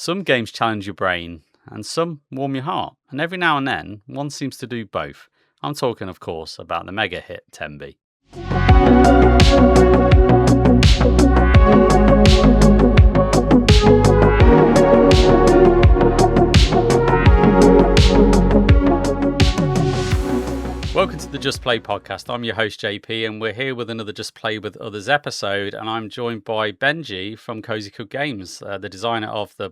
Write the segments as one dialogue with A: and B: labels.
A: Some games challenge your brain and some warm your heart. And every now and then, one seems to do both. I'm talking, of course, about the mega hit Tenby. Welcome to the Just Play podcast. I'm your host, JP, and we're here with another Just Play with Others episode. And I'm joined by Benjie from Cosy Cub Games, the designer of the,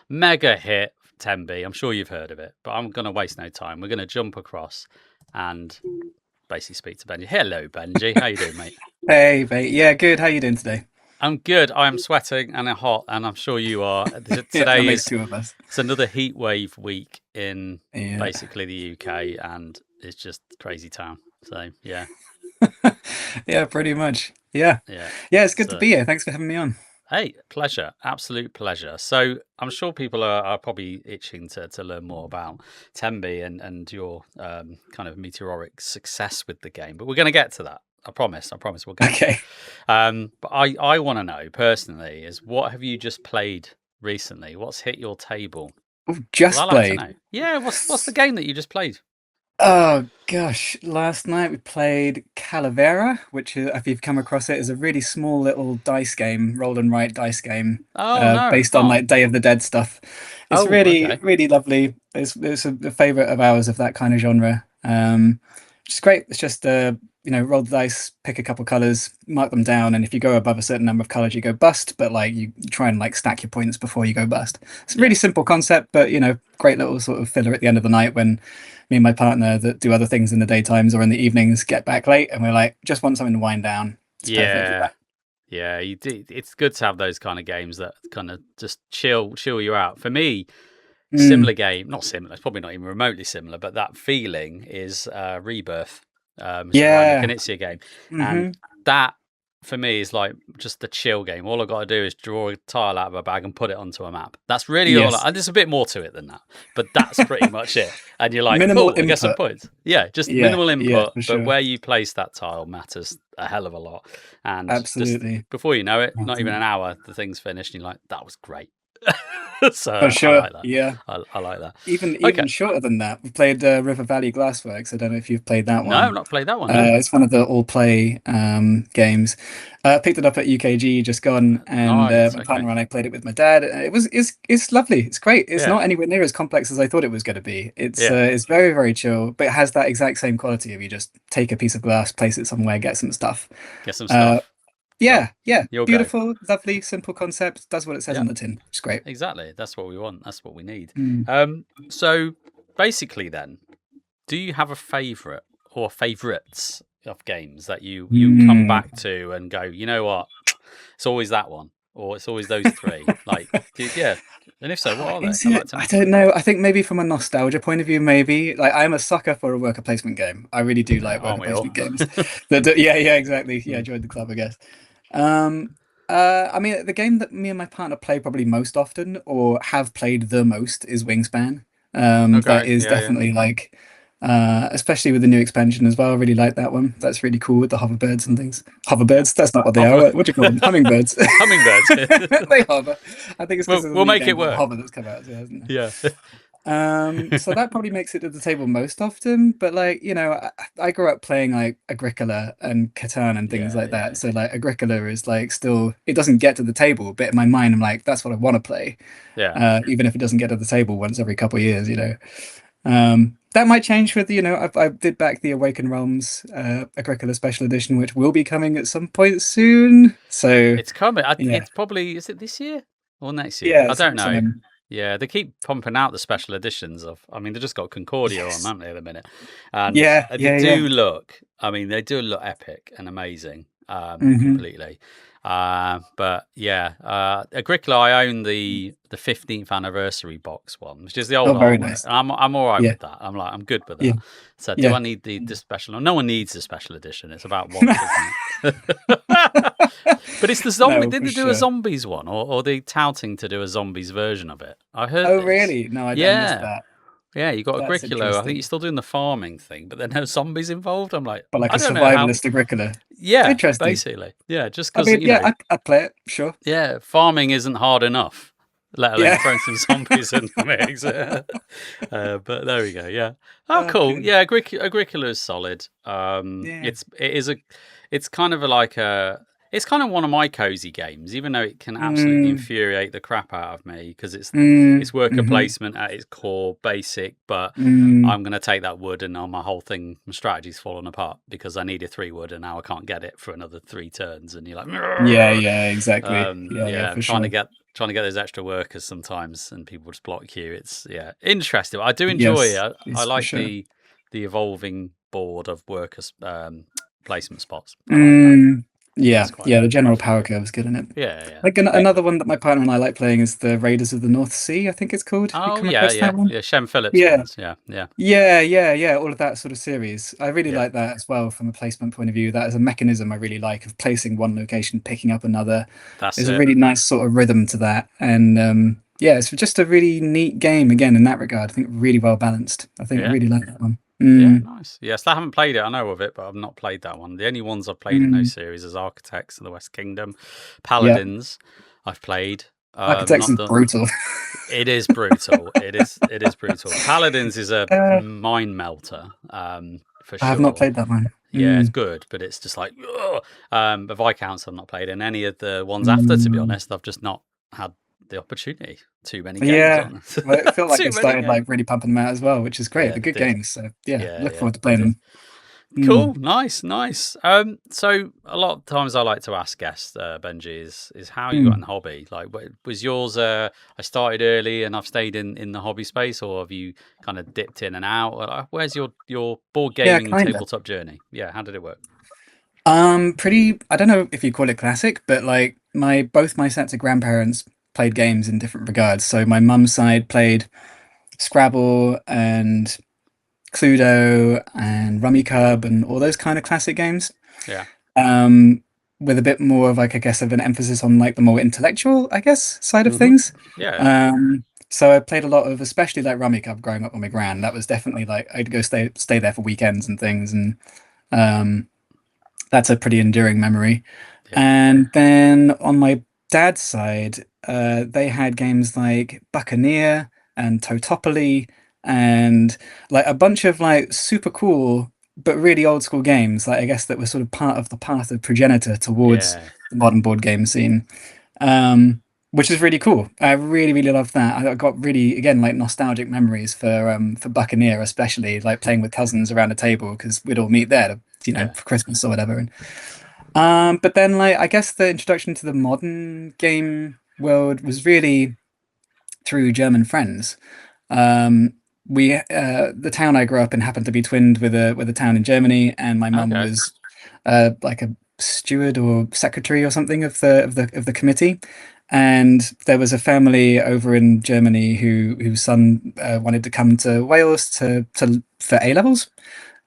A: mega hit Tenby. I'm sure you've heard of it, but I'm going to waste no time. We're going to jump across and basically speak to Benjie. Hello, Benjie. How you doing, mate?
B: Hey, mate. Yeah, good. How you doing today?
A: I'm good. I am sweating and hot, and I'm sure you are.
B: Today is two of us.
A: It's another heat wave week in basically the UK, and it's just crazy town. So yeah.
B: Yeah, pretty much. Yeah. It's good to be here. Thanks for having me on.
A: Hey, pleasure. Absolute pleasure. So I'm sure people are probably itching to learn more about Tenby and your kind of meteoric success with the game, but we're going to get to that. I promise we'll get to that. But I want to know personally is what have you just played recently? What's hit your table?
B: Played?
A: Yeah, what's the game that you just played?
B: Oh gosh, last night we played Calavera, which if you've come across it, is a really small little dice game, roll and write dice game, based on like Day of the Dead stuff. It's really lovely. It's a favorite of ours of that kind of genre. Which is great. It's just roll the dice, pick a couple colors, mark them down, and if you go above a certain number of colors, you go bust. But like you try and like stack your points before you go bust. It's a really simple concept, but great little sort of filler at the end of the night when me and my partner that do other things in the daytimes or in the evenings get back late, and we're like, just want something to wind down.
A: Yeah, you do. It's good to have those kind of games that kind of just chill you out. For me, similar game, not similar. It's probably not even remotely similar, but that feeling is Rebirth. Knizia game, and that for me is like just the chill game. All I've got to do is draw a tile out of a bag and put it onto a map. That's really all. And there's a bit more to it than that, but that's pretty much it. And you're like,
B: minimal
A: I get some points. Yeah, just minimal input,
B: sure.
A: But where you place that tile matters a hell of a lot. And
B: absolutely,
A: before you know it, not even an hour, the thing's finished, and you're like, that was great. So
B: for sure,
A: I like that. I like that.
B: Even shorter than that, we played River Valley Glassworks. I don't know if you've played that one.
A: No, I've not played that one. No.
B: It's one of the all-play games. Picked it up at UKG just gone, and my partner and I played it with my dad. It's lovely. It's great. It's not anywhere near as complex as I thought it was going to be. It's very, very chill, but it has that exact same quality of you just take a piece of glass, place it somewhere, get some stuff. Yeah. Beautiful, lovely, simple concept. Does what it says on the tin. It's great.
A: Exactly. That's what we want. That's what we need. So basically then, do you have a favourite or favourites of games that you come back to and go, you know what, it's always that one or it's always those three? And if so, what are they?
B: I don't know. I think maybe from a nostalgia point of view, maybe like I'm a sucker for a worker placement game. I really do like worker placement games. Exactly. Yeah, joined the club, I guess. I mean, the game that me and my partner play probably most often or have played the most is Wingspan. That is definitely like, especially with the new expansion as well. I really like that one. That's really cool with the hoverbirds and things. Hoverbirds? That's not what they are. What do you call them? Hummingbirds.
A: Hummingbirds.
B: They hover. I think it's because
A: we'll make it work.
B: Hover that's come out, hasn't it?
A: Yeah.
B: So that probably makes it to the table most often, but like I grew up playing like Agricola and Catan and things like that. So like Agricola is like still, it doesn't get to the table, but in my mind I'm like, that's what I want to play, even if it doesn't get to the table once every couple of years. That might change with I did back the Awakened Realms Agricola Special Edition, which will be coming at some point soon. So
A: it's coming. It's probably, is it this year or next year? I don't know. Yeah, they keep pumping out the special editions they just got Concordia on, haven't they, at the minute? And they do look epic and amazing, completely. But Agricola, I own the 15th anniversary box one, which is the old
B: very nice.
A: I'm all right with that. I'm good with that. So do I need the special? No one needs the special edition. It's about one. But it's the zombie. Did they do a zombies one, or they touting to do a zombies version of it? I heard.
B: Oh, really? No, I didn't miss that.
A: Yeah, you got Agricola. I think you're still doing the farming thing, but there are no zombies involved. I'm like,
B: but like a survivalist Agricola.
A: Yeah,
B: interesting.
A: Basically, yeah, just because.
B: I'd play it. Sure.
A: Yeah, farming isn't hard enough. let alone
B: Yeah.
A: throwing some zombies in the mix. But there we go. Yeah. Oh,
B: Oh,
A: cool.
B: good.
A: Yeah, Agricola is solid.
B: Yeah.
A: It's kind of like a it's kind of one of my cozy games, even though it can absolutely
B: Mm,
A: infuriate the crap out of me because it's
B: mm,
A: worker
B: hmm
A: placement at its core, basic. But
B: mm.
A: I'm going to take that wood, and now my whole thing, my strategy's fallen apart because I need a 3 wood, and now I can't get it for another 3 turns. And you're like,
B: Yeah,
A: "Grrr."
B: yeah, exactly. Yeah, yeah,
A: Yeah, I'm
B: for sure.
A: trying to get those extra workers sometimes, and people just block you. It's interesting. I do enjoy
B: Yes,
A: it. I
B: yes, for
A: like
B: sure.
A: the evolving board of workers placement spots. I like that.
B: Mm, yeah,
A: That's quite
B: yeah, the general
A: crafty.
B: power curve is good in it.
A: Yeah, yeah.
B: Like another one that my partner and I like playing is the Raiders of the North Sea, I think it's called. Have you
A: Oh
B: come
A: yeah,
B: across
A: yeah,
B: that one?
A: yeah. Shem Phillips
B: Yeah.
A: ones. Yeah, yeah,
B: Yeah, all of that sort of series. I really
A: yeah.
B: like that as well from a placement point of view. That is a mechanism I really like of placing one location, picking up another.
A: That's
B: There's a
A: it.
B: really nice sort of rhythm to that. And yeah, it's just a really neat game again in that regard. I think really well balanced. I think I
A: Yeah.
B: really like that one.
A: Yeah, nice. Yes, I haven't played it. I know of it, but I've not played that one. The only ones I've played in those
B: Mm,
A: series is Architects of the West Kingdom,
B: yeah.
A: Paladins. I've played.
B: Architects
A: Not
B: is
A: the.
B: brutal.
A: It is brutal. It is brutal. Paladins is a
B: Uh,
A: mind melter, for
B: I have not
A: sure.
B: played that one.
A: Yeah, it's good, but it's just like, ugh. The Viscounts I've not played, and any of the ones after. To be
B: Mm.
A: honest, I've just not had the opportunity. Too many games
B: Yeah.
A: on.
B: Well, it felt like
A: Too
B: they
A: many
B: started
A: games.
B: like really pumping them out as well, which is great.
A: Yeah,
B: They're
A: they
B: good
A: did.
B: games. So yeah,
A: Yeah,
B: look
A: yeah,
B: forward to
A: they
B: playing
A: did.
B: them. Mm.
A: Cool, nice, nice. So a lot of times I like to ask guests, Benji, is how you got in
B: Mm.
A: the hobby. Like, was yours? I started early and I've stayed in the hobby space, or have you kind of dipped in and out? Where's your board
B: Yeah,
A: gaming
B: kind of.
A: tabletop journey? Yeah, how did it work?
B: Pretty. I don't know if you call it classic, but like both my sets of grandparents played games in different regards. So my mum's side played Scrabble and Cluedo and Rummy Cub and all those kind of classic games.
A: Yeah.
B: Um, with a bit more of like I guess of an emphasis on like the more intellectual, I guess, side of
A: Mm-hmm.
B: things.
A: Yeah.
B: So I played a lot of, especially like Rummy Cub growing up with my gran. That was definitely like I'd go stay there for weekends and things, and um, that's a pretty enduring memory.
A: Yeah.
B: And then on my dad's side, they had games like Buccaneer and Totopoly and like a bunch of like super cool but really old school games. Like I guess that were sort of part of the path of progenitor towards
A: Yeah.
B: the modern board game scene. Um, which is really cool. I really, really love that. I got really, again, like nostalgic memories for Buccaneer, especially like playing with cousins around a table because we'd all meet there,
A: Yeah.
B: for Christmas or whatever. But then like I guess the introduction to the modern game world was really through German friends. Um, the town I grew up in happened to be twinned with a town in Germany, and my mum
A: Okay.
B: was like a steward or secretary or something of the committee. And there was a family over in Germany whose son wanted to come to Wales to for A levels,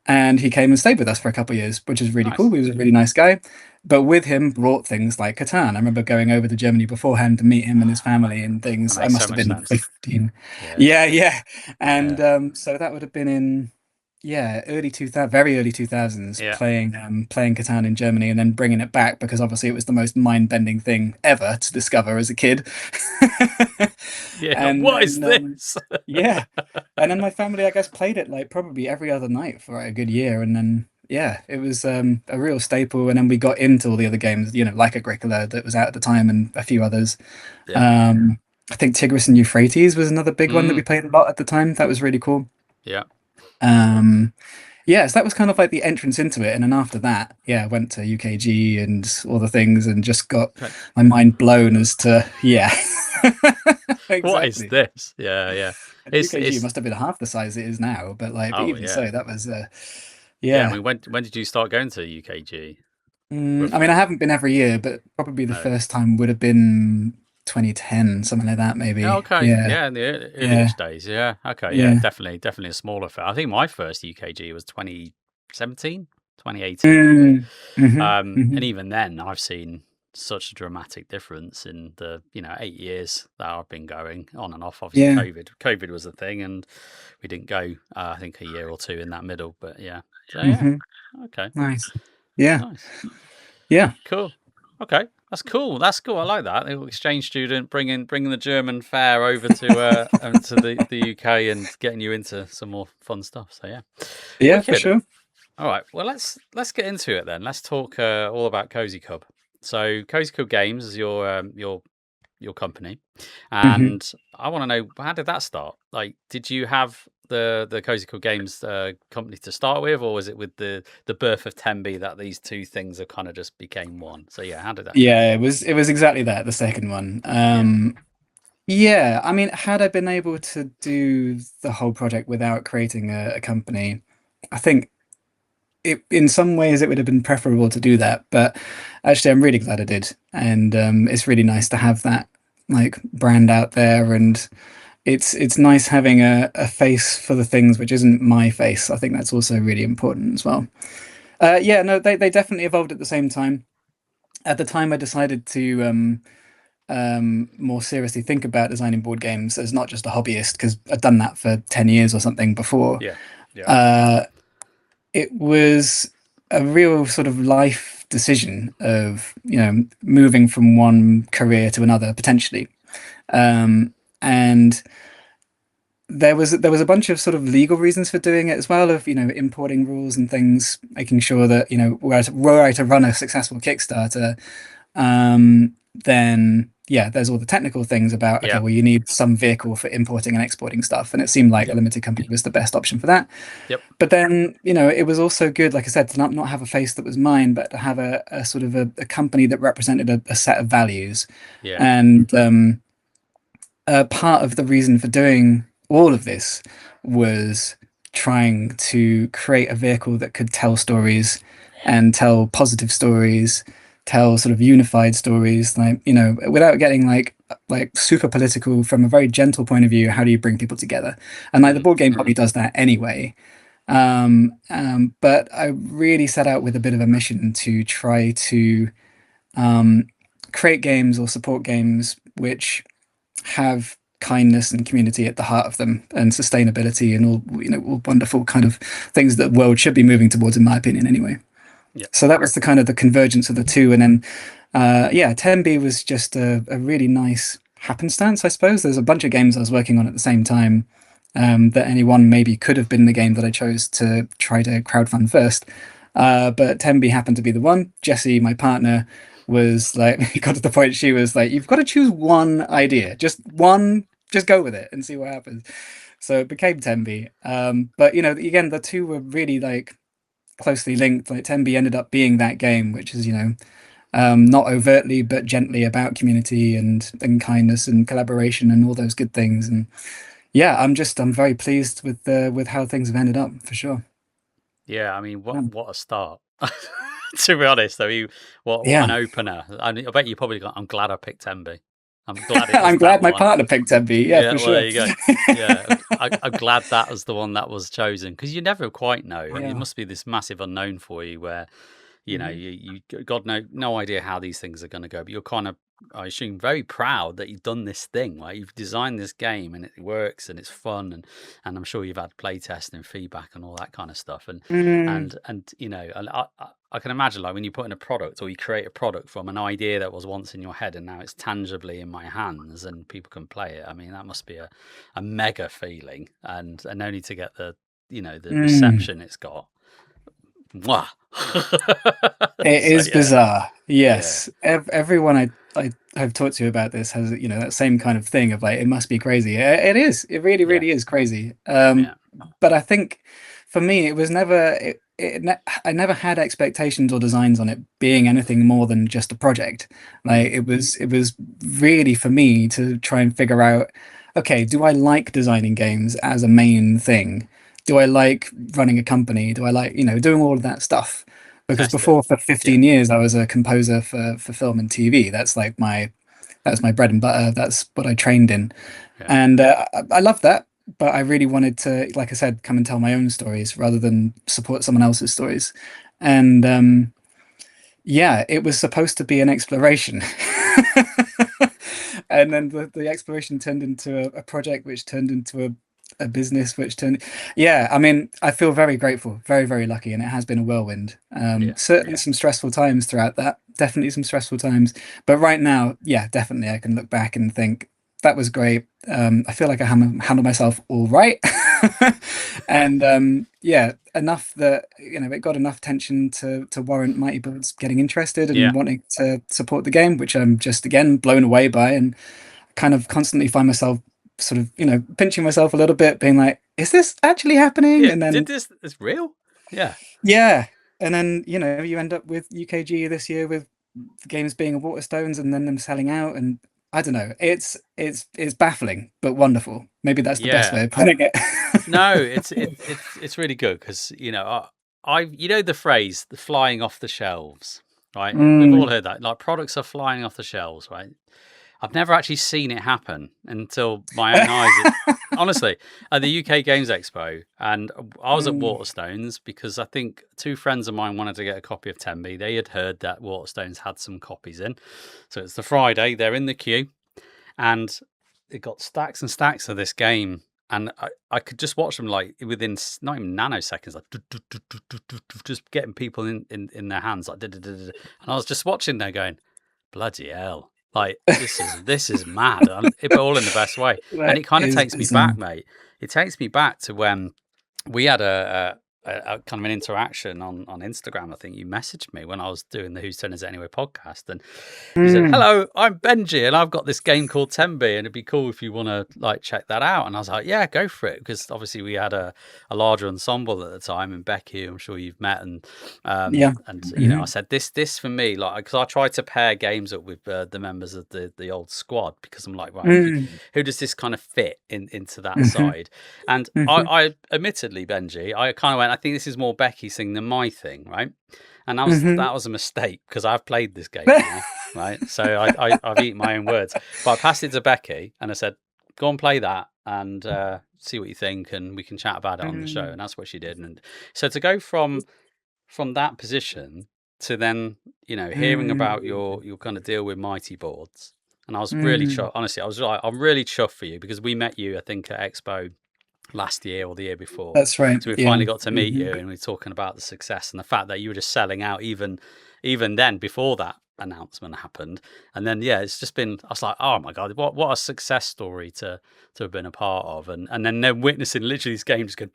B: and he came and stayed with us for a couple of years, which is really cool.
A: Nice.
B: He was a really nice guy, but with him brought things like Catan. I remember going over to Germany beforehand to meet him and his family and
A: That
B: things. I
A: makes so
B: must have
A: much
B: been
A: sense.
B: 15.
A: Yeah.
B: Yeah, yeah. And
A: Yeah.
B: so that would have been in early 2000, very early 2000s,
A: Yeah.
B: playing Catan in Germany and then bringing it back because obviously it was the most mind-bending thing ever to discover as a kid.
A: Yeah.
B: And
A: What is
B: then
A: this?
B: yeah, and then my family, I guess, played it like probably every other night for like, a good year, and then yeah, it was a real staple. And then we got into all the other games, like Agricola that was out at the time, and a few others.
A: Yeah.
B: Um, I think Tigris and Euphrates was another big one that we
A: Mm.
B: played a lot at the time. That was really cool.
A: Yeah.
B: Um, yeah, so that was kind of like the entrance into it, and then after that, yeah, I went to UKG and all the things, and just got
A: Okay.
B: my mind blown as to yeah,
A: What is
B: exactly.
A: this? Yeah. Yeah.
B: And UKG
A: It's
B: must have been half the size it is now, but
A: Oh
B: even
A: yeah.
B: so, that was
A: Yeah. I
B: yeah.
A: mean, when did you start going to UKG
B: I mean, I
A: roughly?
B: haven't been every year, but probably the
A: No.
B: first time would have been 2010, something like that,
A: Yeah,
B: maybe.
A: okay.
B: Yeah,
A: Yeah, in the
B: yeah,
A: early-ish days. Yeah. Okay. Yeah.
B: yeah.
A: Definitely a smaller fair. I think my first UKG was 2017, 2018 maybe.
B: Mm, hmm
A: And
B: hmm
A: even then, I've seen such a dramatic difference in the 8 years that I've been going on and off. Obviously,
B: Yeah.
A: COVID was the thing, and we didn't go. I think a year or two in that middle. But yeah. So yeah.
B: hmm
A: Okay.
B: Nice. Yeah,
A: Nice.
B: yeah.
A: Cool. Okay. That's cool. That's cool. I like that. The exchange student bringing the German fare over to the UK and getting you into some more fun stuff. So yeah,
B: Yeah, for
A: wicked.
B: sure.
A: All right. Well, let's get into it then. Let's talk all about Cosy Cub. So Cosy Cub Games is your company,
B: Hmm.
A: and I want to know, how did that start? Like, did you have the Cosy Cub Games company to start with, or was it with the birth of Tenby that these two things have kind of just became one? So yeah, how did that go?
B: Yeah, it was exactly that, the second one.
A: Yeah,
B: Yeah, I mean, had I been able to do the whole project without creating a company, I think in some ways it would have been preferable to do that. But actually, I'm really glad I did, and it's really nice to have that like brand out there, and it's nice having a face for the things which isn't my face. I think that's also really important as well. Yeah, no, they definitely evolved at the same time. At the time, I decided to more seriously think about designing board games as not just a hobbyist, because I'd done that for 10 years or something before.
A: yeah, yeah,
B: Uh, it was a real sort of life decision of, moving from one career to another potentially. And there was a bunch of sort of legal reasons for doing it as well, of importing rules and things, making sure that were I to run a successful Kickstarter, then yeah, there's all the technical things about, okay,
A: yeah,
B: well, you need some vehicle for importing and exporting stuff, and it seemed like a
A: yep,
B: limited company was the best option for that.
A: yep,
B: But then, it was also good, like I said, to not have a face that was mine, but to have a sort of a company that represented a set of values.
A: yeah,
B: And part of the reason for doing all of this was trying to create a vehicle that could tell stories and tell positive stories, tell sort of unified stories, like, without getting like super political, from a very gentle point of view. How do you bring people together? And like the
A: mm,
B: board game hobby does that anyway. But I really set out with a bit of a mission to try to um, create games or support games which have kindness and community at the heart of them, and sustainability, and all wonderful kind of things that the world should be moving towards, in my opinion, anyway.
A: yep,
B: So that was the kind of the convergence of the two, and then yeah, Tenby was just a really nice happenstance, I suppose. There's a bunch of games I was working on at the same time, that any one maybe could have been the game that I chose to try to crowdfund first. But Tenby happened to be the one. Jessie, my partner, was like, it got to the point she was like, "You've got to choose one idea, just one, just go with it and see what happens." So it became Tenby. But again, the two were really like closely linked. Like Tenby ended up being that game, which is not overtly but gently about community and kindness and collaboration and all those good things. And yeah, I'm very pleased with how things have ended up, for sure.
A: yeah. I mean,
B: Yeah.
A: what a start. To be honest, I mean, what an
B: Yeah.
A: opener. I bet you probably got. I'm glad I picked Tenby. I'm glad it was
B: I'm
A: that
B: glad my
A: one.
B: partner picked Tenby. Yeah,
A: Yeah,
B: for
A: well, there
B: sure.
A: you go. Yeah, I'm glad that was the one that was chosen, because you never quite know. It
B: Yeah.
A: must be this massive unknown for you, where
B: Mhm.
A: you got no idea how these things are going to go, but you're kind of, I assume, very proud that you've done this thing. Like, you've designed this game and it works and it's fun, and I'm sure you've had play testing and feedback and all that kind of stuff. And
B: Mm,
A: and and I can imagine, like, when you put in a product, or you create a product from an idea that was once in your head and now it's tangibly in my hands and people can play it. I mean, that must be a mega feeling, and only to get the
B: mm.
A: reception it's got. Mwah.
B: It
A: So
B: is
A: yeah,
B: bizarre.
A: yeah,
B: Yes. Everyone I have talked to about this has, that same kind of thing of like, it must be crazy. It is. It really,
A: yeah,
B: really is crazy.
A: yeah.
B: But I think for me, it was never, I never had expectations or designs on it being anything more than just a project. Like
A: Mm.
B: it was really for me to try and figure out, okay, do I like designing games as a main thing? Do I like running a company? Do I like, doing all of that stuff? Because
A: Test it.
B: before, for
A: Yeah,
B: 15 years, I was a composer for film and TV. That's my bread and butter. That's what I trained in.
A: yeah.
B: And I love that. But I really wanted to, like I said, come and tell my own stories rather than support someone else's stories. And yeah, it was supposed to be an exploration. And then the exploration turned into a project, which turned into a business which turned. Yeah, I mean, I feel very grateful, very, very lucky, and it has been a whirlwind.
A: Yeah.
B: Certainly some stressful times throughout that. Definitely some stressful times. But right now, yeah, definitely I can look back and think that was great. I feel like I handled myself all right. And yeah, enough that it got enough attention to warrant Mighty Birds getting interested
A: Yeah.
B: and wanting to support the game, which I'm just again blown away by, and kind of constantly find myself sort of pinching myself a little bit, being like, is this actually happening?
A: Yeah.
B: And then
A: Did this is real? Yeah.
B: yeah, and then you end up with UKG this year with the games being Waterstones and then them selling out, and I don't know. It's baffling but wonderful. Maybe that's the best
A: Yeah.
B: way of putting it.
A: No, it's really good because you know the phrase "the flying off the shelves," right? We've all heard that. Like products are flying off the shelves, right? I've never actually seen it happen until my own eyes. Honestly, at the UK Games Expo, and I was at Waterstones because I think two friends of mine wanted to get a copy of Tenby. They had heard that Waterstones had some copies in, so it's the Friday. They're in the queue, and it got stacks and stacks of this game. And I could just watch them like within not even nanoseconds, like just getting people in their hands, like and I was just watching there going, bloody hell, like this is mad, but all in the best way. And it kind of takes me back, mate. It takes me back to when we had a kind of an interaction on Instagram. I think you messaged me when I was doing the Whose Turn Is It Anyway podcast, and you said, "Hello, I'm Benjie, and I've got this game called Tenby, and it'd be cool if you want to like check that out." And I was like, "Yeah, go for it," because obviously we had a larger ensemble at the time, and Becky, I'm sure you've met, and and I said this for me, like because I tried to pair games up with the members of the old squad, because I'm like, right, who does this kind of fit into that side? And I admittedly, Benjie, I kind of went, I think this is more Becky's thing than my thing, right? And that was a mistake because I've played this game now, right? So I've eaten my own words. But I passed it to Becky and I said, go and play that and see what you think, and we can chat about it on the show. And that's what she did. And so to go from that position to then, hearing about your kind of deal with Mighty Boards, and I was really chuffed. Honestly, I'm really chuffed for you because we met you, I think, at Expo last year or the year before.
B: That's right.
A: So we finally got to meet you, and we were talking about the success and the fact that you were just selling out even then before that announcement happened. And then it's just been, I was like, oh my god, what a success story to have been a part of, and then witnessing literally this game just go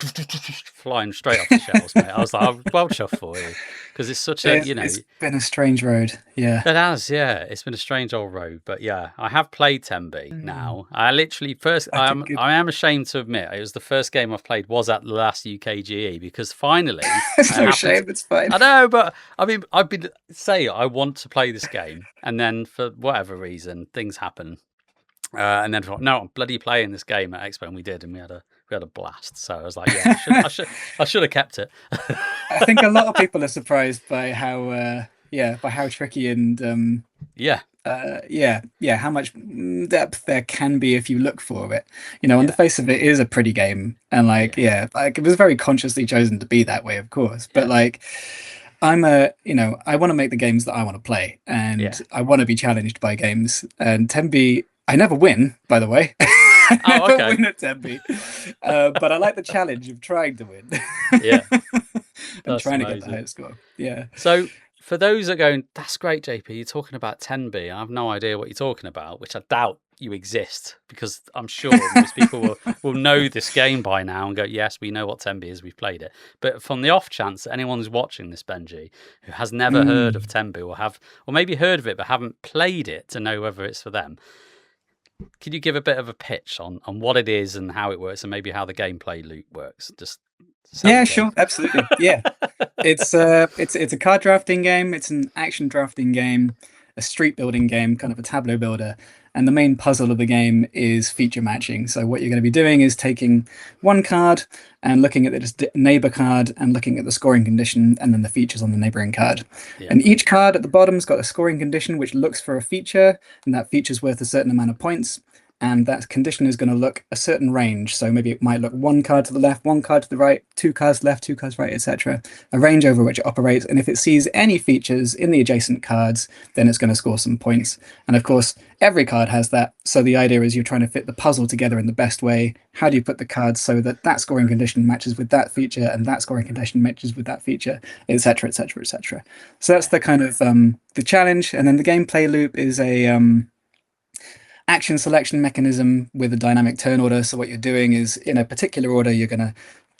A: flying straight off the shelves, mate. I was like, I'm well chuffed for you because it's such
B: it's been a strange road. Yeah,
A: it has. Yeah, it's been a strange old road, but yeah, I have played Tenby now. I literally I am ashamed to admit it was the first game I've played was at the last UKGE, because finally
B: it's no shame, it's fine.
A: I know, but I mean, I've been saying I want to play this game, and then for whatever reason things happen, and then I thought, no, I'm bloody playing this game at Expo, and we did, and we had a blast. So I was like, yeah, I should have kept it.
B: I think a lot of people are surprised by how tricky and how much depth there can be if you look for it. On the face of it is a pretty game, and it was very consciously chosen to be that way, of course. But I want to make the games that I want to play, and I want to be challenged by games. And Tenby, I never win, by the way. I never win at Tenby, but I like the challenge of trying to win.
A: Yeah,
B: and trying to get the highest score. Yeah.
A: So for those that are going, that's great, JP, you're talking about Tenby, I have no idea what you're talking about, which I doubt you exist, because I'm sure most people will know this game by now and go, yes, we know what Tenby is, we've played it. But from the off chance that anyone who's watching this, Benjie, who has never heard of Tenby, or maybe heard of it but haven't played it to know whether it's for them, can you give a bit of a pitch on what it is and how it works, and maybe how the gameplay loop works? Just
B: sure, absolutely. Yeah, it's a card drafting game. It's an action drafting game, a street building game, kind of a tableau builder. And the main puzzle of the game is feature matching. So what you're going to be doing is taking one card and looking at the neighbor card and looking at the scoring condition and then the features on the neighboring card. Yeah. And each card at the bottom's got a scoring condition which looks for a feature, and that feature's worth a certain amount of points. and that condition is going to look a certain range. So maybe it might look one card to the left, one card to the right, two cards left, two cards right, etc. A range over which it operates. And if it sees any features in the adjacent cards, then it's going to score some points. And of course, every card has that. So the idea is you're trying to fit the puzzle together in the best way. How do you put the cards so that that scoring condition matches with that feature and that scoring condition matches with that feature, etc., etc., etc. So that's the kind of the challenge. And then the gameplay loop is a action selection mechanism with a dynamic turn order. So what you're doing is, in a particular order, you're going to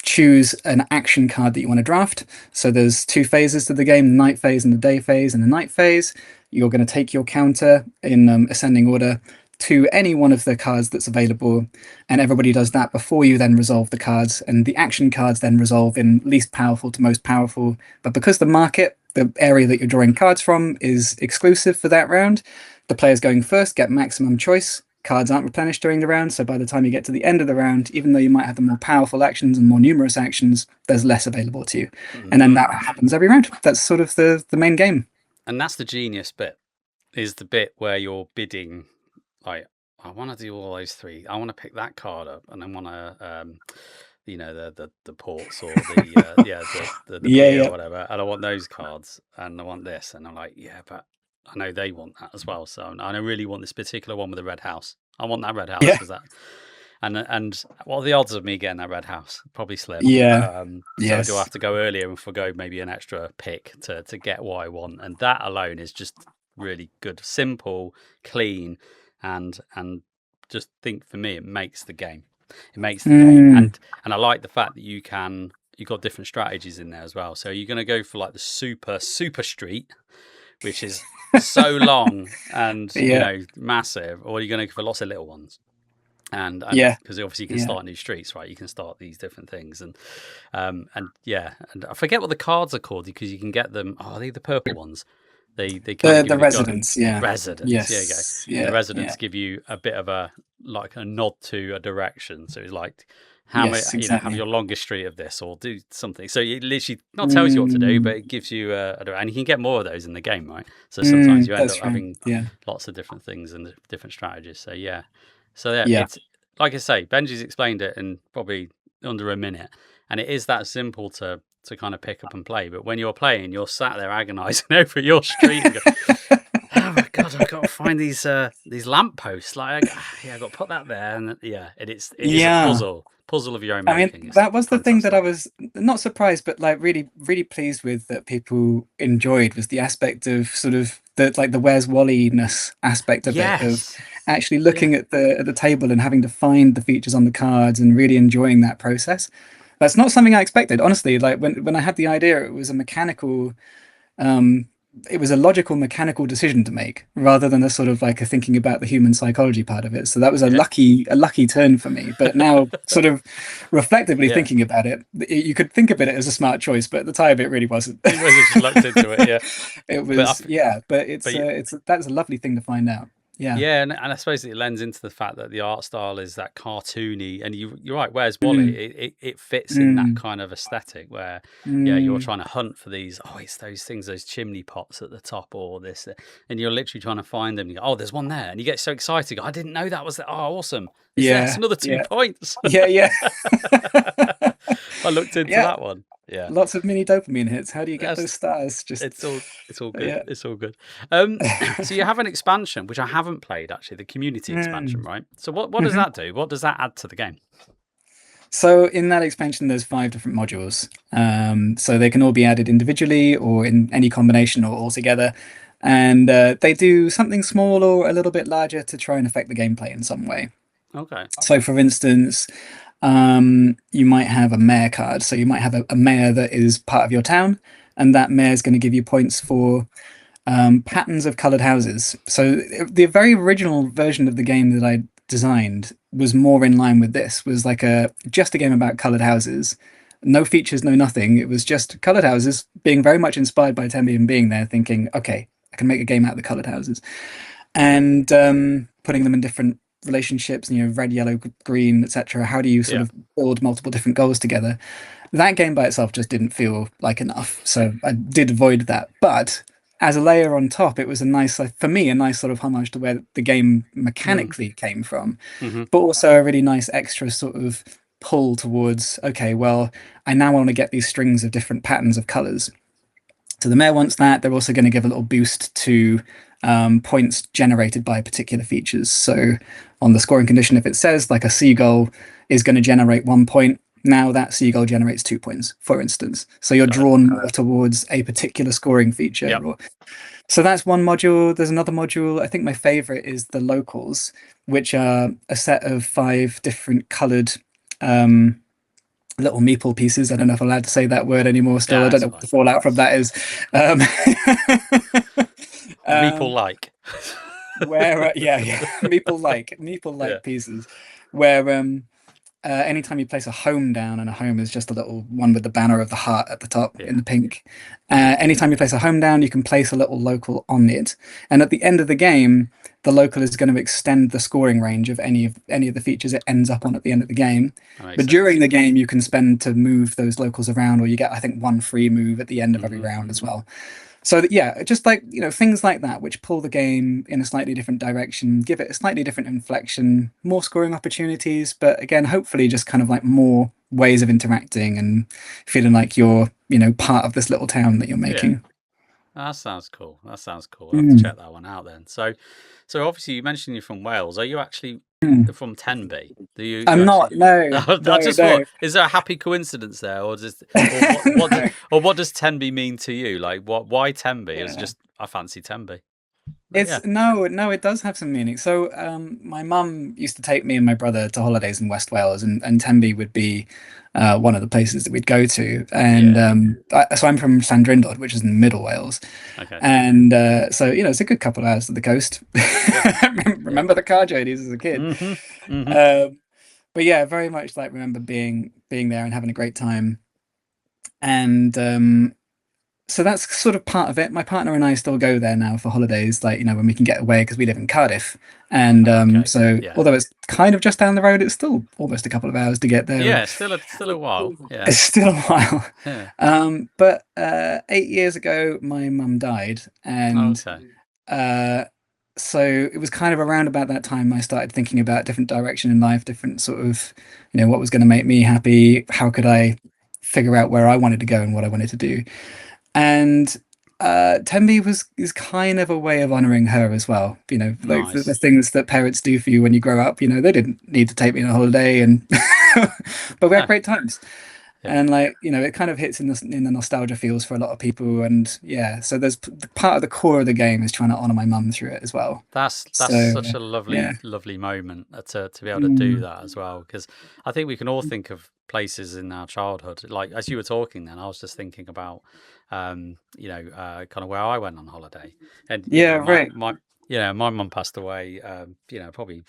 B: choose an action card that you want to draft. So there's two phases to the game, the night phase and the day phase. In the night phase, you're going to take your counter in ascending order to any one of the cards that's available, and everybody does that before you then resolve the cards, and the action cards then resolve in least powerful to most powerful. But because the market, the area that you're drawing cards from, is exclusive for that round, the players going first get maximum choice. Cards aren't replenished during the round, so by the time you get to the end of the round, even though you might have the more powerful actions and more numerous actions, there's less available to you. And then that happens every round. That's sort of the main game.
A: And that's the genius bit, is the bit where you're bidding, like, I want to do all those three. I want to pick that card up, and I want to, the ports or the beer or whatever, and I want those cards, and I want this, and I'm like, yeah, but I know they want that as well. So I really want this particular one with the red house. I want that red house because that. And what are the odds of me getting that red house? Probably slim.
B: Yeah.
A: So do I have to go earlier and forgo maybe an extra pick to get what I want? And that alone is just really good, simple, clean, and just think, for me, it makes the game. It makes the game, and I like the fact that you've got different strategies in there as well. So you're going to go for like the super street, which is so long and massive, or you're going to go for lots of little ones. And because obviously you can start new streets, right? You can start these different things, and I forget what the cards are called, because you can get them. Oh, are they the purple ones? They
B: the residents,
A: residents.
B: Yes.
A: There you go. Yeah, the residents give you a bit of a nod to a direction. So it's like, have your longest street of this, or do something. So it literally not tells you what to do, but it gives you and you can get more of those in the game, right? So sometimes you end up having lots of different things and different strategies. So it's like I say, Benji's explained it in probably under a minute, and it is that simple to kind of pick up and play. But when you're playing, you're sat there agonizing over your street and go, oh my god, I've got to find these lampposts. Like, I've got to put that there, and it is a puzzle of your own making.
B: I mean, that was the thing that I was not surprised, but like really, really pleased with, that people enjoyed, was the aspect of sort of the Where's Wally-ness aspect of it, of actually looking at the table and having to find the features on the cards and really enjoying that process. That's not something I expected, honestly. Like when I had the idea, it was a mechanical, it was a logical mechanical decision to make, rather than a sort of like a thinking about the human psychology part of it. So that was a lucky turn for me. But now, sort of reflectively thinking about it, you could think of it as a smart choice, but at the time it really wasn't.
A: It was just looked into it,
B: It was, but that's a lovely thing to find out.
A: Yeah, and I suppose it lends into the fact that the art style is that cartoony, and you're right. Where's Wally? It fits in that kind of aesthetic where you're trying to hunt for these. Oh, it's those things, those chimney pots at the top, or this, and you're literally trying to find them. You go, oh, there's one there, and you get so excited. You go, I didn't know that was there. Oh, awesome! That's another 2 points.
B: I
A: looked into that one. Yeah,
B: lots of mini dopamine hits. How do you get those stars?
A: It's all good. It's all good. So you have an expansion, which I haven't played actually, the community expansion, right? So what does that do? What does that add to the game?
B: So in that expansion, there's 5 different modules. So they can all be added individually or in any combination or all together. And they do something small or a little bit larger to try and affect the gameplay in some way.
A: Okay.
B: So for instance, you might have a mayor card. So you might have a mayor that is part of your town, and that mayor is going to give you points for patterns of colored houses. So the very original version of the game that I designed was more in line with this, was like just a game about colored houses. No features, no nothing. It was just colored houses, being very much inspired by Tenby and being there thinking, okay, I can make a game out of the colored houses. And putting them in different relationships, red, yellow, green, etc. How do you sort of build multiple different goals together? That game by itself just didn't feel like enough, so I did avoid that. But as a layer on top, it was a nice, like, for me, a nice sort of homage to where the game mechanically came from, but also a really nice extra sort of pull towards, okay, well, I now want to get these strings of different patterns of colors. So the mayor wants that. They're also going to give a little boost to points generated by particular features. So on the scoring condition, if it says like a seagull is going to generate 1 point, now that seagull generates 2 points, for instance. So you're drawn more towards a particular scoring feature.
A: Yep.
B: So that's one module. There's another module. I think my favorite is the locals, which are a set of 5 different colored little meeple pieces. I don't know if I'm allowed to say that word anymore still. I don't know what the fallout from that is.
A: Meeple like.
B: Where meeple like pieces where anytime you place a home down, and a home is just a little one with the banner of the heart at the top in the pink. Anytime you place a home down, you can place a little local on it. And at the end of the game, the local is going to extend the scoring range of any of the features it ends up on at the end of the game. But during the game, you can spend to move those locals around, or you get, I think, 1 free move at the end of every round as well. So yeah, just like, things like that, which pull the game in a slightly different direction, give it a slightly different inflection, more scoring opportunities, but again, hopefully just kind of like more ways of interacting and feeling like you're, part of this little town that you're making.
A: Yeah. That sounds cool. I'll have to check that one out then. So obviously you mentioned you're from Wales. Are you actually from Tenby?
B: I'm not. No.
A: Is there a happy coincidence there, or what does Tenby mean to you? Like, why Tenby? It's just I fancy Tenby.
B: No, it does have some meaning. So my mum used to take me and my brother to holidays in West Wales, and Tenby would be one of the places that we'd go to. And so I'm from Llandrindod, which is in Middle Wales.
A: Okay.
B: And so it's a good couple of hours to the coast. Remember the car journeys as a kid. But yeah, very much like remember being there and having a great time. And so that's sort of part of it. My partner and I still go there now for holidays, like, when we can get away, because we live in Cardiff. And although it's kind of just down the road, it's still almost a couple of hours to get there.
A: Yeah, still a while. Yeah.
B: It's still a while.
A: Yeah.
B: But 8 years ago, my mum died. And so it was kind of around about that time I started thinking about different direction in life, different sort of, what was going to make me happy. How could I figure out where I wanted to go and what I wanted to do? And Tenby is kind of a way of honoring her as well. Like
A: Nice.
B: the things that parents do for you when you grow up. They didn't need to take me on a holiday, but we had great times. Yeah. And it kind of hits in the nostalgia feels for a lot of people. And yeah, so there's part of the core of the game is trying to honor my mum through it as well.
A: That's such a lovely moment to be able to do that as well, because I think we can all think of places in our childhood, like as you were talking then I was just thinking about kind of where I went on holiday. And my mum passed away probably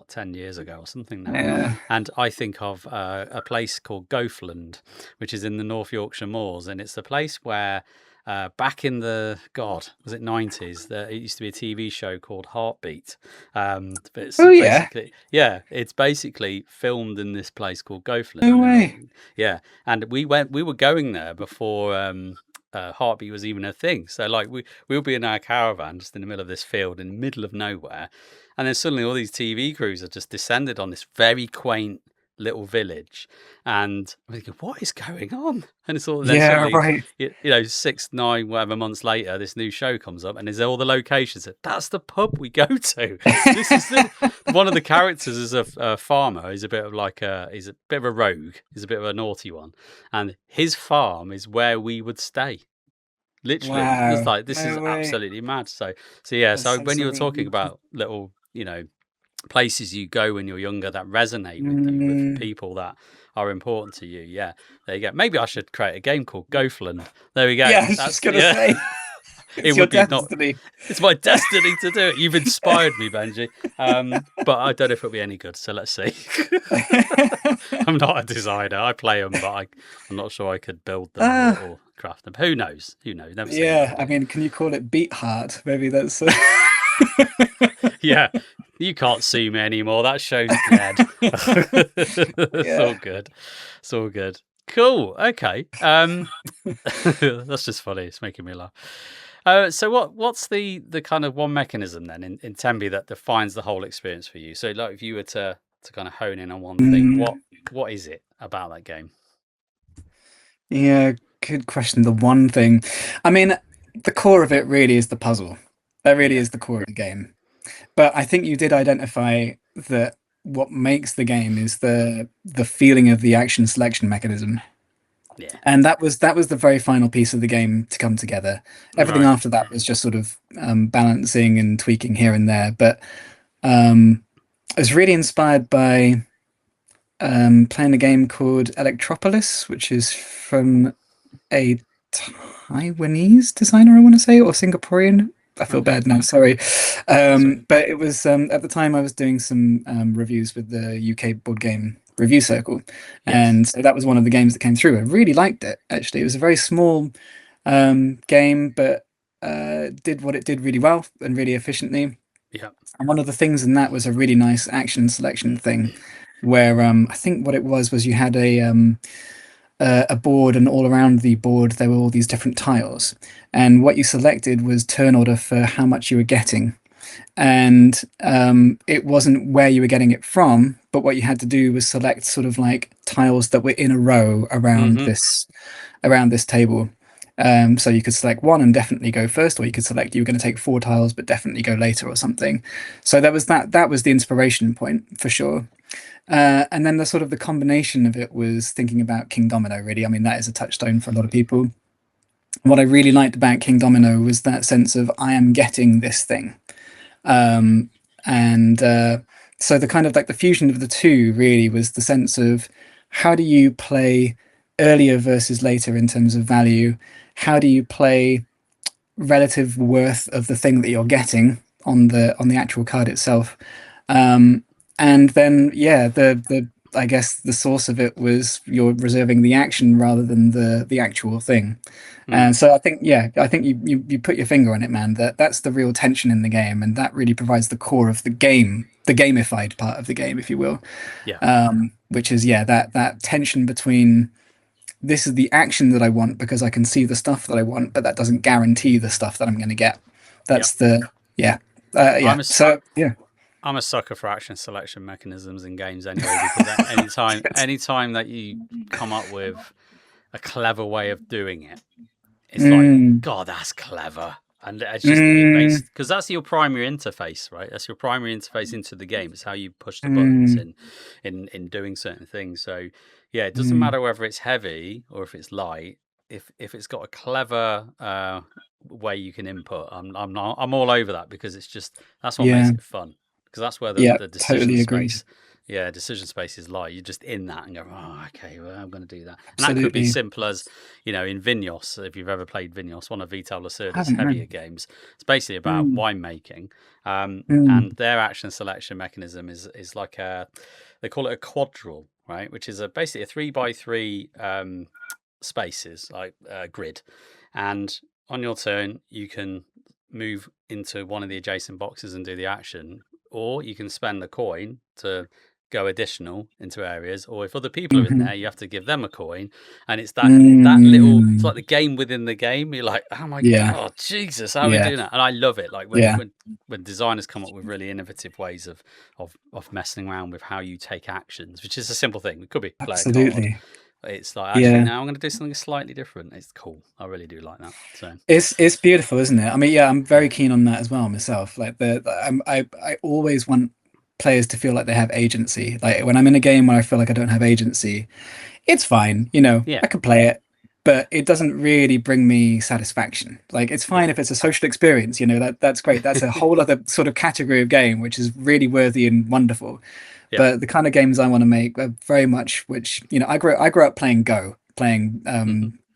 A: 10 years ago or something now. And I think of a place called Goathland, which is in the North Yorkshire moors, and it's a place where back in the was it 90s, it used to be a TV show called Heartbeat. It's basically filmed in this place called Goathland.
B: No way.
A: Yeah, and we were going there before Heartbeat was even a thing. So like we'll be in our caravan just in the middle of this field in the middle of nowhere, and then suddenly all these TV crews have just descended on this very quaint little village, and I'm thinking, what is going on? And it's all suddenly, 6, 9, whatever months later, this new show comes up, and there's all the locations. That's the pub we go to. This is one of the characters is a farmer. He's a bit of he's a bit of a rogue. He's a bit of a naughty one, and his farm is where we would stay. Literally, it's like this is absolutely mad. So yeah. So when you were talking about little, places you go when you're younger that resonate with you, with people that are important to you. Yeah, there you go. Maybe I should create a game called Goathland. There we go.
B: Yeah, I was just gonna say.
A: It would be destiny. It's my destiny to do it. You've inspired me, Benji. But I don't know if it'll be any good. So let's see. I'm not a designer. I play them, but I'm not sure I could build them or craft them. Who knows? Never seen
B: them. I mean, can you call it Beat Heart? Maybe that's.
A: Yeah, you can't sue me anymore. That show's dead. It's all good. Cool. Okay. That's just funny. It's making me laugh. So what's the kind of one mechanism then in Tenby that defines the whole experience for you? So like if you were to kind of hone in on one thing, what is it about that game?
B: Yeah, good question. The one thing, I mean, the core of it really is the puzzle. That really
A: Yeah,
B: is the core of the game. But I think you did identify that what makes the game is the feeling of the action selection mechanism.
A: yeah,
B: And that was the very final piece of the game to come together. Everything
A: right,
B: after that was just sort of balancing and tweaking here and there. But um, I was really inspired by playing a game called Electropolis, which is from a Taiwanese designer, I want to say, or Singaporean. I feel
A: okay,
B: bad now, sorry.
A: sorry,
B: But it was at the time I was doing some reviews with the UK Board Game Review Circle,
A: yes,
B: and so that was one of the games that came through. I really liked it, actually. It was a very small game, but did what it did really well and really efficiently.
A: yeah,
B: And one of the things in that was a really nice action selection thing, where I think what it was you had a board, and all around the board there were all these different tiles, and what you selected was turn order for how much you were getting, and it wasn't where you were getting it from, but what you had to do was select sort of like tiles that were in a row
A: mm-hmm,
B: around this table. So you could select one and definitely go first, or you could select you were going to take four tiles but definitely go later or something. So that was the inspiration point for sure. And then the sort of the combination of it was thinking about King Domino, really. I mean, that is a touchstone for a lot of people. What I really liked about King Domino was that sense of I am getting this thing. Um, and So the kind of like the fusion of the two really was the sense of how do you play earlier versus later in terms of value? How do you play relative worth of the thing that you're getting on the actual card itself? Um, and then yeah, the I guess the source of it was you're reserving the action rather than the actual thing.
A: mm,
B: And so I think yeah, I think you put your finger on it, man. That's the real tension in the game, and that really provides the core of the game, the gamified part of the game, if you will.
A: yeah,
B: Which is yeah, that tension between this is the action that I want because I can see the stuff that I want, but that doesn't guarantee the stuff that I'm going to get.
A: yeah.
B: That's the yeah,
A: I'm
B: yeah.
A: a
B: So yeah,
A: I'm a sucker for action selection mechanisms in games anyway, because anytime that you come up with a clever way of doing it, it's like,
B: mm,
A: God, that's clever. And it makes,
B: mm,
A: because that's your primary interface, right? That's your primary interface into the game. It's how you push the buttons
B: mm,
A: in doing certain things. So yeah, it doesn't
B: mm,
A: matter whether it's heavy or if it's light. If it's got a clever way you can input, I'm all over that, because it's just that's what makes
B: yeah,
A: it fun. Because that's where
B: yeah.
A: the decision
B: Totally agreed.
A: space, yeah, decision space is light. You're just in that and go, oh, okay, well, I'm going to do that. And that could be
B: Absolutely.
A: simple as, in Vinyos, if you've ever played Vinyos, one of Vital Lacerda's
B: Haven't
A: heavier
B: known.
A: games. It's basically about
B: Mm,
A: winemaking. And
B: mm,
A: their action selection mechanism is like they call it a quadrille, right? Which is basically a 3 by 3 spaces, like grid. And on your turn, you can move into one of the adjacent boxes and do the action, or you can spend a coin to go additional into areas, or if other people are in
B: hmm
A: there, you have to give them a coin. And it's that little, it's
B: mm,
A: like the game within the game. You're like, oh my
B: yeah,
A: God, Jesus, how are we
B: yeah,
A: doing that? And I love it. Like
B: yeah.
A: when designers come up with really innovative ways of messing around with how you take actions, which is a simple thing. It could be play a card.
B: Absolutely.
A: It's like, actually,
B: Yeah.
A: now I'm going to do something slightly different. It's cool. I really do like that. So
B: It's beautiful, isn't it? I mean, yeah, I'm very
A: yeah,
B: keen on that as well myself. Like I always want players to feel like they have agency. Like when I'm in a game where I feel like I don't have agency, it's fine,
A: yeah,
B: I could play it, but it doesn't really bring me satisfaction. Like it's
A: yeah,
B: fine if it's a social experience, that's great. That's a whole other sort of category of game, which is really worthy and wonderful.
A: yeah.
B: But the kind of games I want to make are very much which, I grew up playing Go, playing
A: Hmm.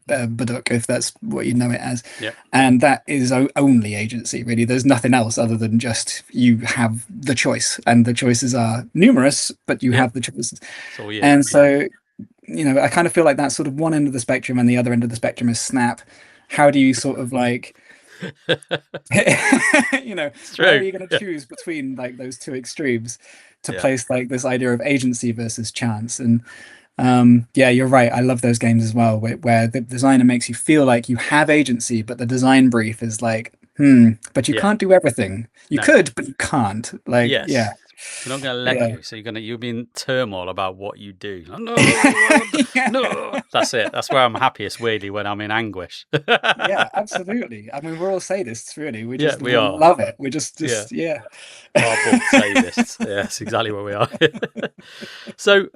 B: Baduk, if that's what you know it as.
A: Yeah,
B: And that is only agency, really. There's nothing else other than just you have the choice, and the choices are numerous, but you
A: yeah.
B: have the choices.
A: It's all you.
B: And so I kind of feel like that's sort of one end of the spectrum, and the other end of the spectrum is Snap. How do you sort of like,
A: It's
B: where are
A: true.
B: you going to
A: Yeah,
B: choose between like those two extremes to
A: yeah,
B: place like this idea of agency versus chance? And Yeah, you're right. I love those games as well, where the designer makes you feel like you have agency, but the design brief is like, but you
A: Yeah.
B: can't do everything. You
A: No.
B: could, but you can't. Like, yeah,
A: Yes. We're not going to let
B: yeah.
A: you. So you'll be in turmoil about what you do. Like, no,
B: Yeah.
A: no. That's it. That's where I'm happiest, weirdly, when I'm in anguish.
B: Yeah, absolutely. I mean, we're all sadists, really. We
A: Yeah,
B: just
A: we are.
B: love it. We
A: Yeah.
B: yeah.
A: Hardball sadists. Yeah, that's exactly where we are. So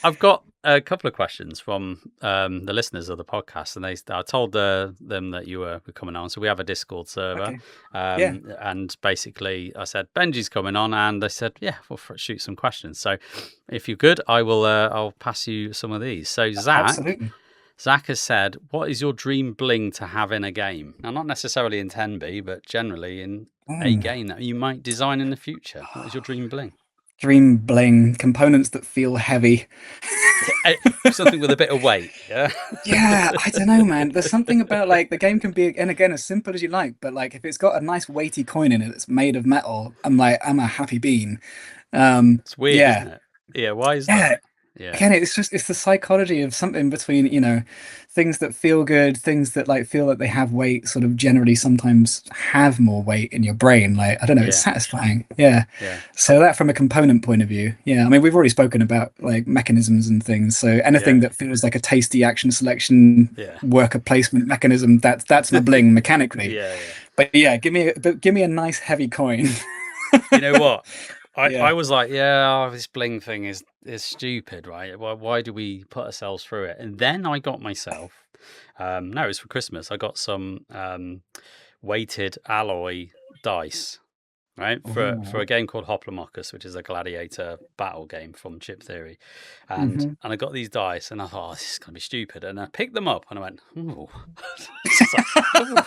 A: I've got a couple of questions from the listeners of the podcast, and I told them that you were coming on. So we have a Discord server,
B: Okay. Yeah,
A: and basically I said Benjie's coming on, and they said, yeah, we'll shoot some questions. So if you're good, I'll pass you some of these. So
B: absolutely.
A: Zach has said, what is your dream bling to have in a game? Now, not necessarily in Tenby, but generally in a
B: Mm.
A: game that you might design in the future. What is your dream bling?
B: Dream bling, components that feel heavy.
A: Something with a bit of weight, yeah.
B: Yeah, I don't know, man. There's something about like the game can be, and again, as simple as you like, but like if it's got a nice weighty coin in it that's made of metal, I'm a happy bean.
A: It's weird, isn't
B: Yeah,
A: it? Yeah, why is that?
B: yeah.
A: Yeah,
B: Again, it's the psychology of something between, things that feel good, things that like feel that they have weight, sort of generally sometimes have more weight in your brain. Like, I don't know, it's
A: yeah,
B: satisfying. Yeah.
A: yeah,
B: So that from a component point of view, yeah. I mean, we've already spoken about like mechanisms and things. So anything
A: yeah,
B: that feels like a tasty action selection
A: yeah,
B: worker placement mechanism, that's my bling mechanically.
A: yeah, yeah.
B: But yeah, give me a nice heavy coin.
A: You know what? I
B: Yeah.
A: was like, yeah, this bling thing is stupid, right? Why do we put ourselves through it? And then I got myself, no, it was for Christmas. I got some weighted alloy dice, right, for
B: Ooh.
A: a game called Hoplomachus, which is a gladiator battle game from Chip Theory, and
B: Hmm.
A: I got these dice, and I thought, oh, this is gonna be stupid, and I picked them up, and I went, ooh, it's just like, ooh.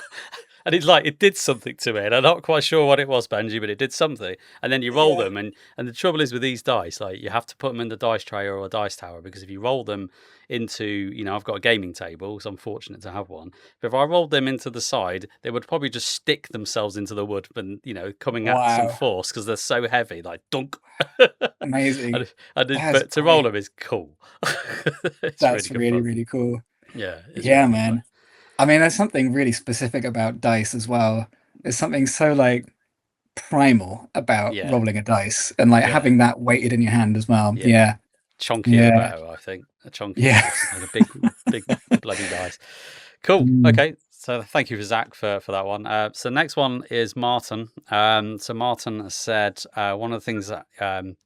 A: And it did something to me, and I'm not quite sure what it was, Benji, but it did something. And then you roll
B: Yeah.
A: them, and the trouble is with these dice, like you have to put them in the dice tray or a dice tower, because if you roll them into, I've got a gaming table, so I'm fortunate to have one. But if I rolled them into the side, they would probably just stick themselves into the wood, and coming at some
B: Wow.
A: force because they're so heavy, like dunk.
B: Amazing. That's
A: But to roll
B: great.
A: them is cool. It's really
B: That's
A: good
B: really,
A: fun.
B: really cool.
A: Yeah, it's
B: Yeah,
A: really good fun.
B: man. I mean, there's something really specific about dice as well. There's something so like primal about
A: Yeah,
B: rolling a dice and like
A: yeah,
B: having that weighted in your hand as well.
A: yeah.
B: Yeah.
A: Chunkier the
B: Yeah.
A: better, I think. A chunky
B: Yeah.
A: dice, like a big bloody dice. Cool.
B: Mm.
A: Okay. So thank you for Zach for that one. So next one is Martin. So Martin has said one of the things that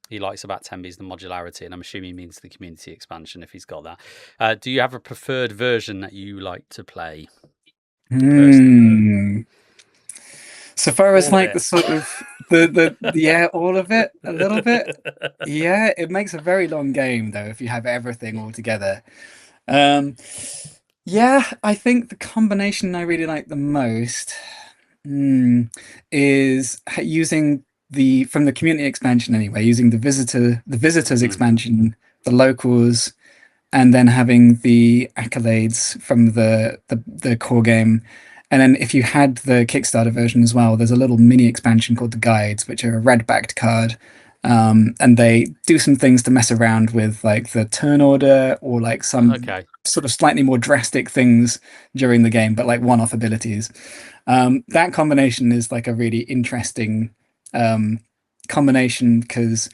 A: he likes about Tenby is the modularity, and I'm assuming he means the community expansion if he's got that. Do you have a preferred version that you like to play personally?
B: Hmm. So far as
A: All of
B: like the
A: it.
B: sort of the yeah, all of it, a little bit. Yeah, it makes a very long game though if you have everything all together. Um, yeah, I think the combination I really like the most is using the from the community expansion anyway, using the visitors
A: Mm,
B: expansion, the locals, and then having the accolades from the core game. And then if you had the Kickstarter version as well, there's a little mini expansion called the Guides, which are a red-backed card. And they do some things to mess around with like the turn order or like some
A: okay.
B: sort of slightly more drastic things during the game, but like one-off abilities. That combination is like a really interesting um, combination because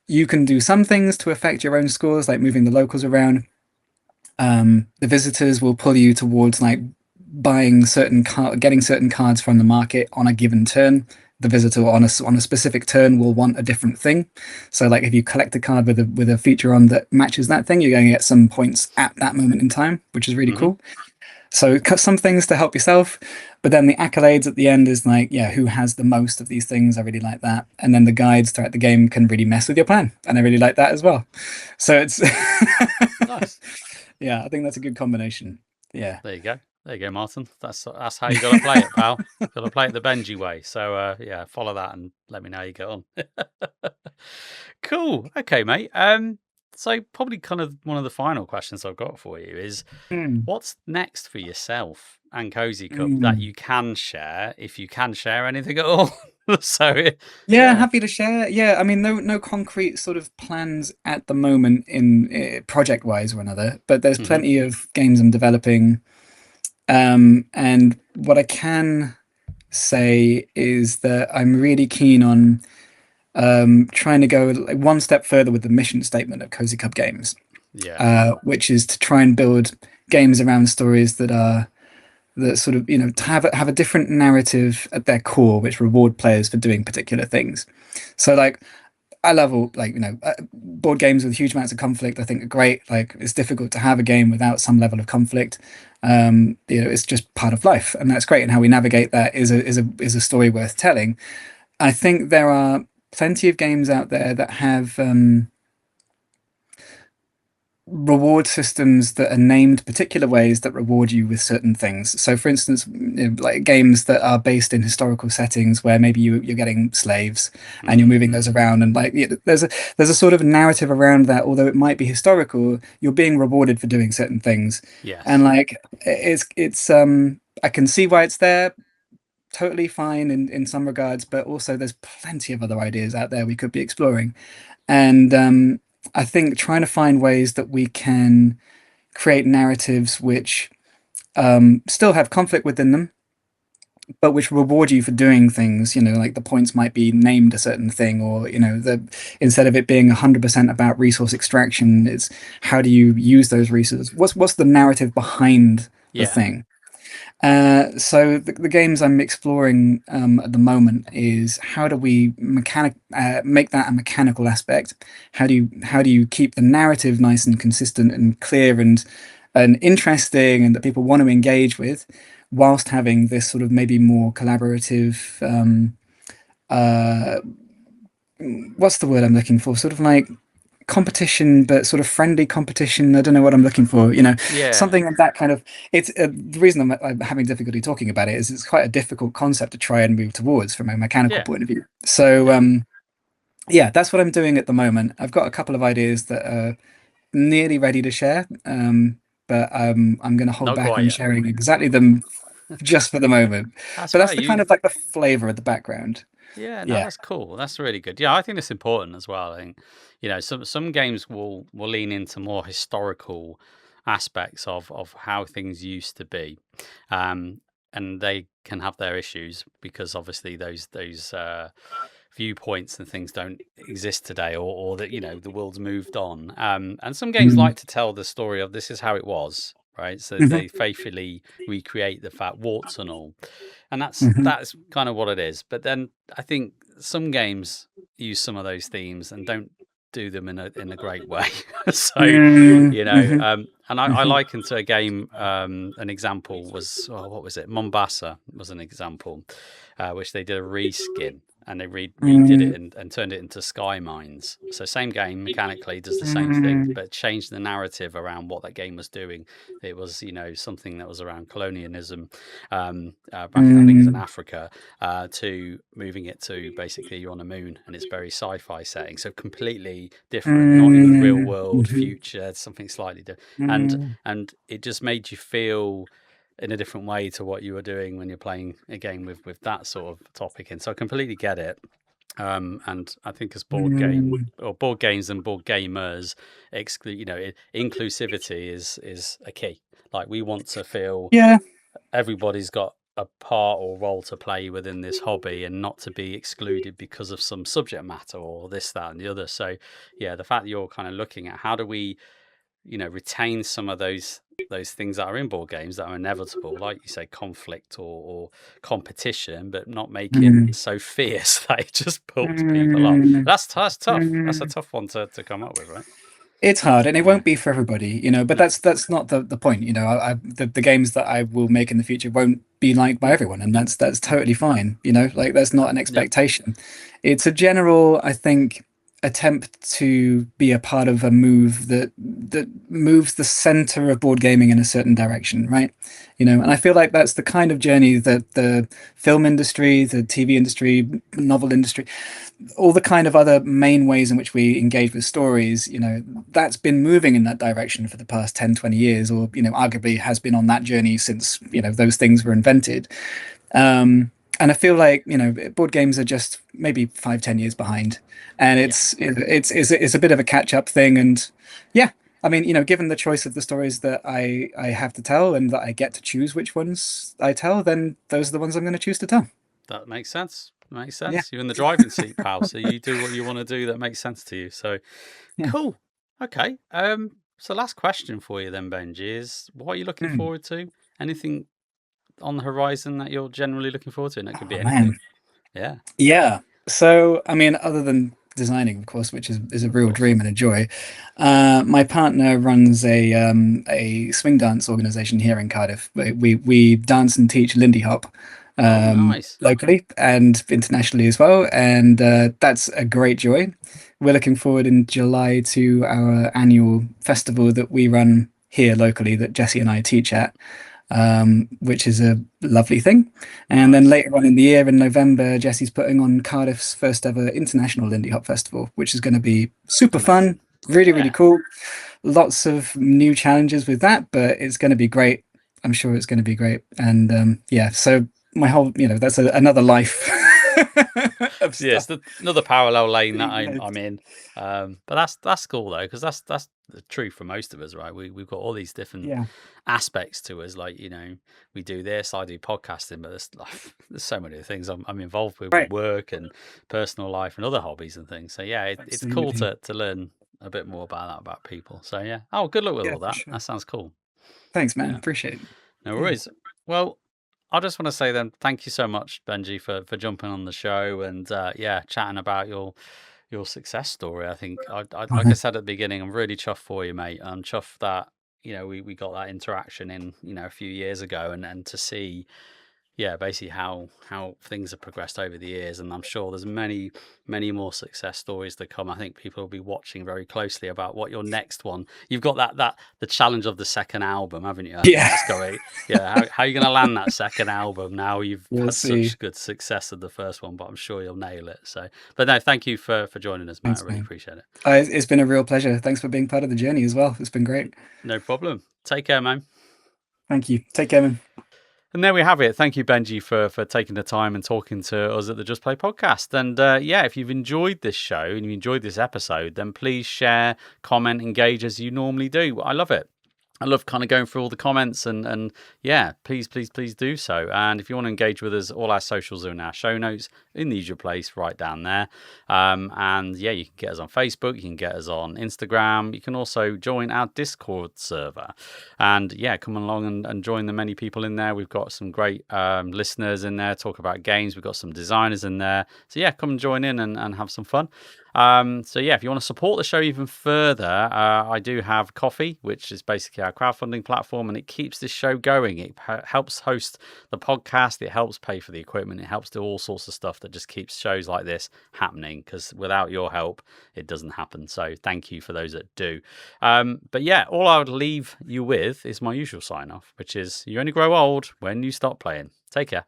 B: you can do some things to affect your own scores, like moving the locals around. The visitors will pull you towards like getting certain cards from the market on a given turn. The visitor on a specific turn will want a different thing. So, like if you collect a card with a feature on that matches that thing, you're going to get some points at that moment in time, which is really
A: Hmm.
B: cool. So, cut some things to help yourself, but then the accolades at the end is like, yeah, who has the most of these things? I really like that. And then the guides throughout the game can really mess with your plan, and I really like that as well. So it's
A: Nice.
B: yeah, I think that's a good combination. Yeah.
A: There you go. There you go, Martin. That's how you got to play it, pal. Got to play it the Benji way. So yeah, follow that and let me know how you get on. Cool. Okay, mate. So probably kind of one of the final questions I've got for you is,
B: Mm.
A: what's next for yourself and Cozy Cub that
B: Mm.
A: you can share, if you can share anything at all? So,
B: Yeah,
A: yeah.
B: happy to share. Yeah, I mean, no concrete sort of plans at the moment in project wise or another, but there's
A: Hmm.
B: plenty of games I'm developing. And what I can say is that I'm really keen on trying to go like one step further with the mission statement of Cozy Cub Games,
A: Yeah.
B: which is to try and build games around stories that sort of to have a different narrative at their core, which reward players for doing particular things. So like I love all like board games with huge amounts of conflict. I think are great. Like it's difficult to have a game without some level of conflict. It's just part of life, and that's great. And how we navigate that is a story worth telling. I think there are plenty of games out there that have reward systems that are named particular ways that reward you with certain things. So, for instance, like games that are based in historical settings where maybe you're getting slaves and you're
A: Mm.
B: moving those around, and like there's a sort of narrative around that. Although it might be historical, you're being rewarded for doing certain things, and
A: Yes.
B: like it's I can see why it's there. Totally fine in some regards, but also there's plenty of other ideas out there we could be exploring. And I think trying to find ways that we can create narratives which still have conflict within them, but which reward you for doing things. Like the points might be named a certain thing, or instead of it being 100% about resource extraction, it's how do you use those resources? What's the narrative behind the
A: Yeah.
B: thing? So the games I'm exploring at the moment is how do we make that a mechanical aspect? How do you keep the narrative nice and consistent and clear and interesting and that people want to engage with, whilst having this sort of maybe more collaborative uh, what's the word I'm looking for? Sort of like competition, but sort of friendly competition. I don't know what I'm looking for.
A: Yeah.
B: Something like that kind of. It's the reason I'm having difficulty talking about it is it's quite a difficult concept to try and move towards from a mechanical
A: Yeah.
B: point of view. So
A: Yeah.
B: yeah, that's what I'm doing at the moment. I've got a couple of ideas that are nearly ready to share, but I'm going to hold
A: Not
B: back
A: quite
B: on
A: yet.
B: sharing exactly them just for the moment.
A: That's
B: But
A: fair.
B: that's the kind of like the flavor of the background.
A: Yeah, no,
B: Yeah.
A: that's cool. That's really good. Yeah, I think it's important as well. I think, some games will lean into more historical aspects of how things used to be, um, and they can have their issues because obviously those viewpoints and things don't exist today, or that the world's moved on. And some games
B: Mm.
A: like to tell the story of this is how it was, right? So
B: Mhm.
A: they faithfully recreate the fact, warts and all, and that's
B: Mhm.
A: that's kind of what it is. But then I think some games use some of those themes and don't do them in a great way. So,
B: Mm. Mhm.
A: and I
B: Mhm.
A: liken to a game. An example was, what was it? Mombasa was an example, which they did a reskin and they redid it
B: Mm.
A: and turned it into Sky Mines. So same game mechanically does the same thing,
B: Mm.
A: but changed the narrative around what that game was doing. It was something that was around colonialism, back in, I think it was in
B: Mm.
A: Africa, to moving it to basically you're on a moon and it's very sci-fi setting, so completely different, not in the real
B: Mm.
A: world,
B: Mhm.
A: future, something slightly different, and
B: Mm.
A: it just made you feel in a different way to what you were doing when you're playing a game with that sort of topic in. So I completely get it. And I think as
B: Mm.
A: board games and board gamers, inclusivity is a key. Like we want to feel
B: Yeah.
A: everybody's got a part or role to play within this hobby and not to be excluded because of some subject matter or this, that, and the other. So yeah, the fact that you're kind of looking at how do we retain some of those things that are in board games that are inevitable, like you say, conflict or competition, but not make it
B: Mm.
A: so fierce that it just pulls people off.
B: Mm.
A: That's tough. That's a
B: Mm.
A: tough one to come up with, right?
B: It's hard, and it
A: Yeah.
B: won't be for everybody, but
A: No.
B: that's not the point. The games that I will make in the future won't be liked by
A: Mm.
B: everyone, and that's totally fine. Like that's not an
A: Yeah.
B: expectation. It's a general, I think, attempt to be a part of a move that moves the center of board gaming in a certain direction, right? And I feel like that's the kind of journey that the film industry, the TV industry, novel industry, all the kind of other main ways in which we engage with stories, that's been moving in that direction for the past 10, 20 years, or, arguably has been on that journey since, those things were invented. And I feel like, board games are just maybe 5, 10 years behind, and it's a bit of a catch up thing. And yeah, I mean, given the choice of the stories that I have to tell and that I get to choose which ones I tell, then those are the ones I'm going to choose to tell.
A: That makes sense. Makes sense.
B: Yeah.
A: You're in the driving seat, pal. So you do what you want to do that makes sense to you. So cool. Okay. So last question for you then, Benjie, is what are you looking forward to? Anything on the horizon that you're generally looking forward to? And it could be anything. Man.
B: Yeah. So, I mean, other than designing, of course, which is a real dream and a joy, my partner runs a swing dance organization here in Cardiff. We dance and teach Lindy Hop
A: nice.
B: locally and internationally as well, and that's a great joy. We're looking forward in July to our annual festival that we run here locally that Jesse and I teach at. Which is a lovely thing. And then later on in the year, in November, Jesse's putting on Cardiff's first ever International Lindy Hop Festival, which is going to be super fun, really cool. Lots of new challenges with that, but it's going to be great. I'm sure it's going to be great. And so my whole, that's another life.
A: Yes, another parallel lane that I'm in. But that's cool though, because that's the truth for most of us, right? We've got all these different aspects to us. Like, we do this, I do podcasting, but there's so many things I'm involved with work and personal life and other hobbies and things. So yeah, it's cool to learn a bit more about that about people. So yeah. Oh, good luck with all that. Sure. That sounds cool.
B: Thanks, man. Appreciate it.
A: No worries. Well, I just want to say then, thank you so much, Benjie, for jumping on the show and chatting about your success story. I think, like I said at the beginning, I'm really chuffed for you, mate. I'm chuffed that we got that interaction in a few years ago, and to see basically how things have progressed over the years. And I'm sure there's many more success stories to come. I think people will be watching very closely about what your next one. You've got that the challenge of the second album, haven't you? How are you going to land that second album now you've had such good success with the first one? But I'm sure you'll nail it. So, but no, thank you for joining us, Matt. I really appreciate it.
B: It's been a real pleasure. Thanks for being part of the journey as well. It's been great.
A: No problem. Take care, man.
B: Thank you. Take care, man.
A: And there we have it. Thank you, Benjie, for taking the time and talking to us at the Just Play podcast. And if you've enjoyed this show and you enjoyed this episode, then please share, comment, engage as you normally do. I love it. I love kind of going through all the comments and please do so. And if you want to engage with us, all our socials are in our show notes in the usual place right down there. You can get us on Facebook, you can get us on Instagram, you can also join our Discord server. And come along and join the many people in there. We've got some great listeners in there, talk about games. We've got some designers in there. So come and join in and have some fun. If you want to support the show even further, I do have Ko-fi, which is basically our crowdfunding platform, and it keeps this show going. It helps host the podcast, it helps pay for the equipment, it helps do all sorts of stuff that just keeps shows like this happening, because without your help, it doesn't happen. So thank you for those that do. All I would leave you with is my usual sign off, which is you only grow old when you stop playing. Take care.